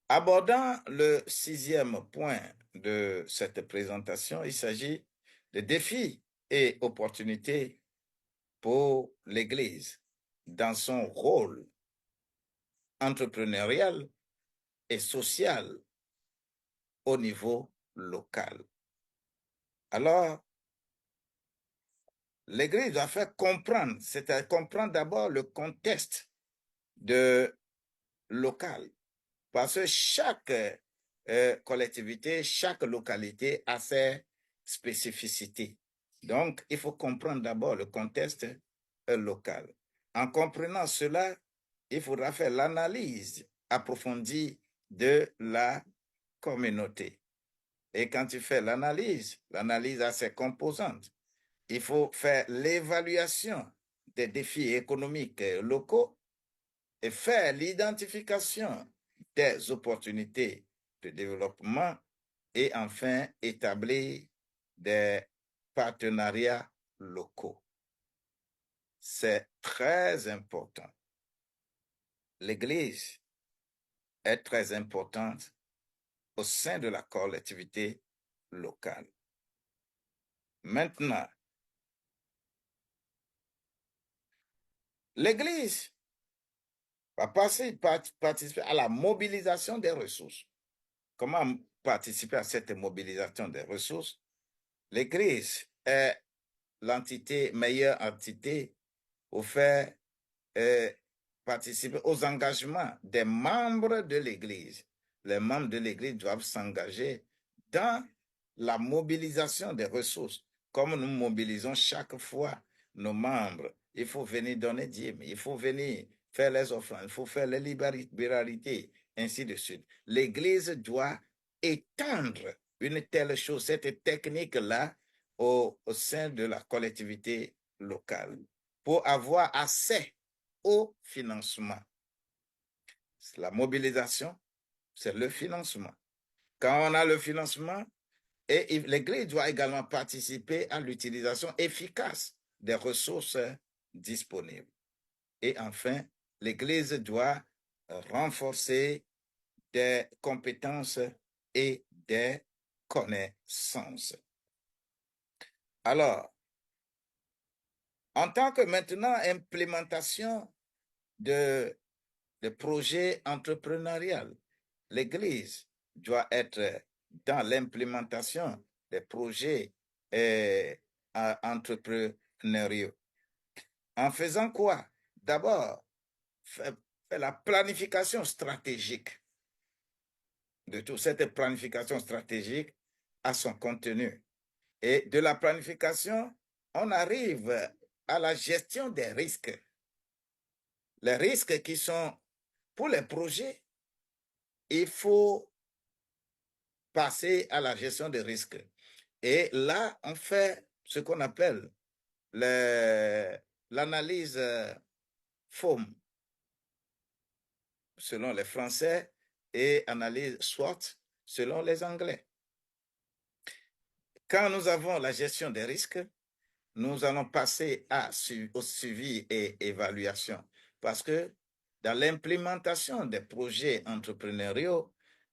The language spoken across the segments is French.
Abordant le sixième point de cette présentation, il s'agit de défis et opportunités pour l'Église dans son rôle entrepreneurial et social au niveau local. Alors, l'Église doit faire comprendre, c'est-à-dire comprendre d'abord le contexte de local, parce que chaque collectivité, chaque localité a ses spécificités. Donc, il faut comprendre d'abord le contexte local. En comprenant cela, il faudra faire l'analyse approfondie de la communauté. Et quand tu fais l'analyse a ses composantes. Il faut faire l'évaluation des défis économiques locaux et faire l'identification des opportunités de développement et enfin établir des partenariats locaux. C'est très important. L'Église est très importante au sein de la collectivité locale. Maintenant, l'Église va participer à la mobilisation des ressources. Comment participer à cette mobilisation des ressources? L'Église est l'entité, meilleure entité pour faire euh, participer aux engagements des membres de l'Église. Les membres de l'Église doivent s'engager dans la mobilisation des ressources, comme nous mobilisons chaque fois nos membres. Il faut venir donner dîmes, il faut venir faire les offrandes, il faut faire les libéralités, ainsi de suite. L'Église doit étendre une telle chose, cette technique-là, au sein de la collectivité locale pour avoir accès au financement. La mobilisation, c'est le financement. Quand on a le financement, et l'Église doit également participer à l'utilisation efficace des ressources disponibles. Et enfin, l'Église doit renforcer des compétences et des connaissances. Alors, en tant que maintenant implémentation de projets entrepreneuriaux, l'Église doit être dans l'implémentation des projets euh, entrepreneuriaux. En faisant quoi? D'abord, faire la planification stratégique de toute cette planification stratégique à son contenu. Et de la planification, on arrive à la gestion des risques. Les risques qui sont pour les projets, il faut passer à la gestion des risques. Et là, on fait ce qu'on appelle l'analyse FOAM, selon les Français, et analyse SWOT, selon les Anglais. Quand nous avons la gestion des risques, nous allons passer au suivi et évaluation. Parce que dans l'implémentation des projets entrepreneuriaux,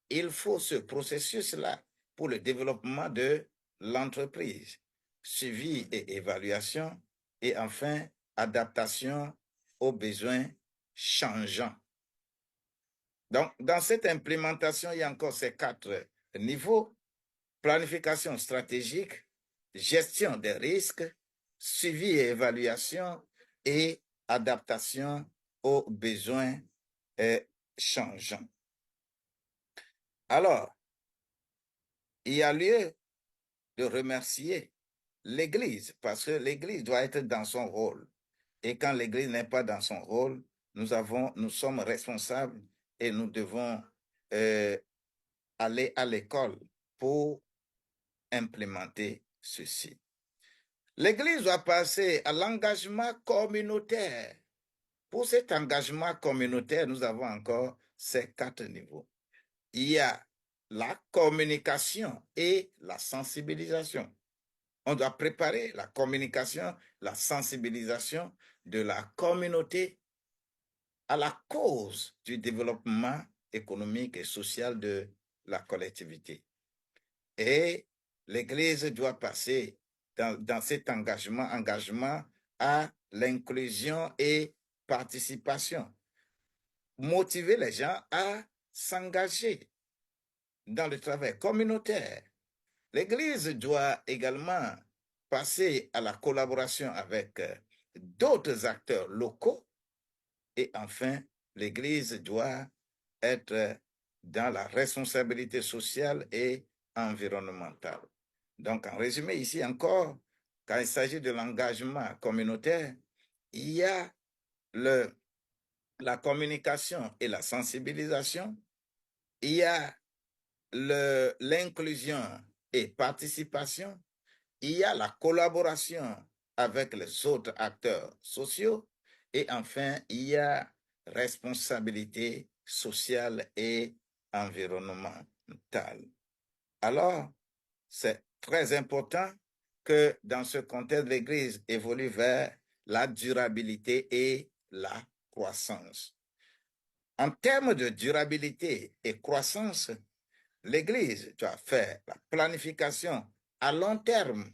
il faut ce processus-là pour le développement de l'entreprise. Suivi et évaluation et enfin adaptation aux besoins changeants. Donc, dans cette implémentation, il y a encore ces 4 niveaux: planification stratégique, gestion des risques, suivi et évaluation et adaptation aux besoins changeants. Alors, il y a lieu de remercier l'Église parce que l'Église doit être dans son rôle. Et quand l'Église n'est pas dans son rôle, nous sommes responsables et nous devons aller à l'école pour implémenter ceci. L'Église doit passer à l'engagement communautaire. Pour cet engagement communautaire, nous avons encore ces 4 niveaux. Il y a la communication et la sensibilisation. On doit préparer la communication, la sensibilisation de la communauté à la cause du développement économique et social de la collectivité. Et l'Église doit passer dans cet engagement à l'inclusion et participation. Motiver les gens à s'engager dans le travail communautaire. L'Église doit également passer à la collaboration avec d'autres acteurs locaux. Et enfin, l'Église doit être dans la responsabilité sociale et environnementale. Donc, en résumé, ici encore, quand il s'agit de l'engagement communautaire, il y a la communication et la sensibilisation, il y a l'inclusion et participation, il y a la collaboration avec les autres acteurs sociaux et enfin, il y a responsabilité sociale et environnementale. Alors, c'est très important que dans ce contexte, l'Église évolue vers la durabilité et la croissance. En termes de durabilité et croissance, l'Église doit faire la planification à long terme,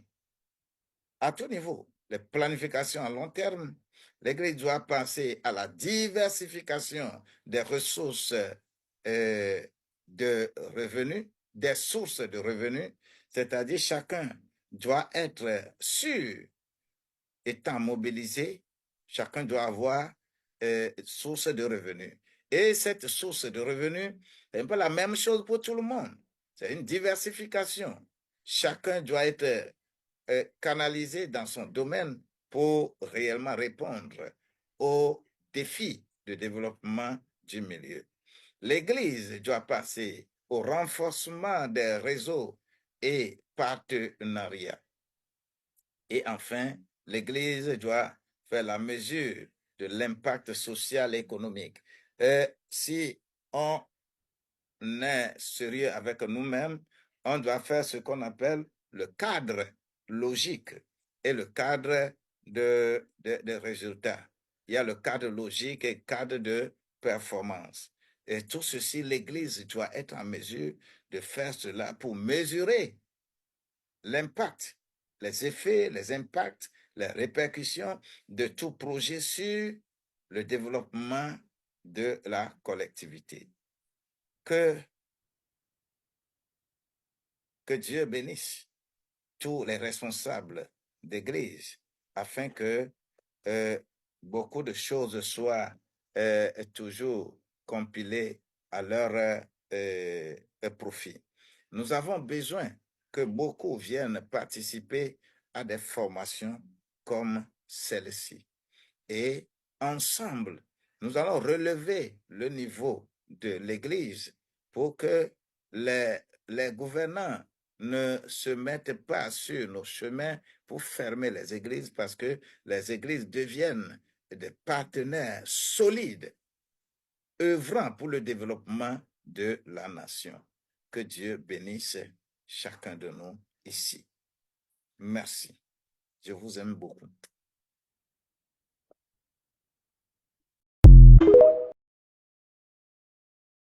à tout niveau. La planification à long terme, l'Église doit penser à la diversification des ressources de revenus, des sources de revenus, c'est-à-dire chacun doit être sûr, étant mobilisé, chacun doit avoir source de revenus. Et cette source de revenus, c'est un peu la même chose pour tout le monde. C'est une diversification. Chacun doit être canalisé dans son domaine pour réellement répondre aux défis de développement du milieu. L'Église doit passer au renforcement des réseaux et partenariats. Et enfin, l'Église doit faire la mesure de l'impact social et économique. Si on est sérieux avec nous-mêmes, on doit faire ce qu'on appelle le cadre logique et le cadre de résultats. Il y a le cadre logique et le cadre de performance. Et tout ceci, l'Église doit être en mesure de faire cela pour mesurer l'impact, les effets, les impacts, les répercussions de tout projet sur le développement de la collectivité. Que Dieu bénisse tous les responsables d'église afin que beaucoup de choses soient toujours compilées à leur profit. Nous avons besoin que beaucoup viennent participer à des formations comme celle-ci. Et ensemble, nous allons relever le niveau de l'Église pour que les gouvernants ne se mettent pas sur nos chemins pour fermer les églises parce que les églises deviennent des partenaires solides œuvrant pour le développement de la nation. Que Dieu bénisse chacun de nous ici. Merci. Je vous aime beaucoup.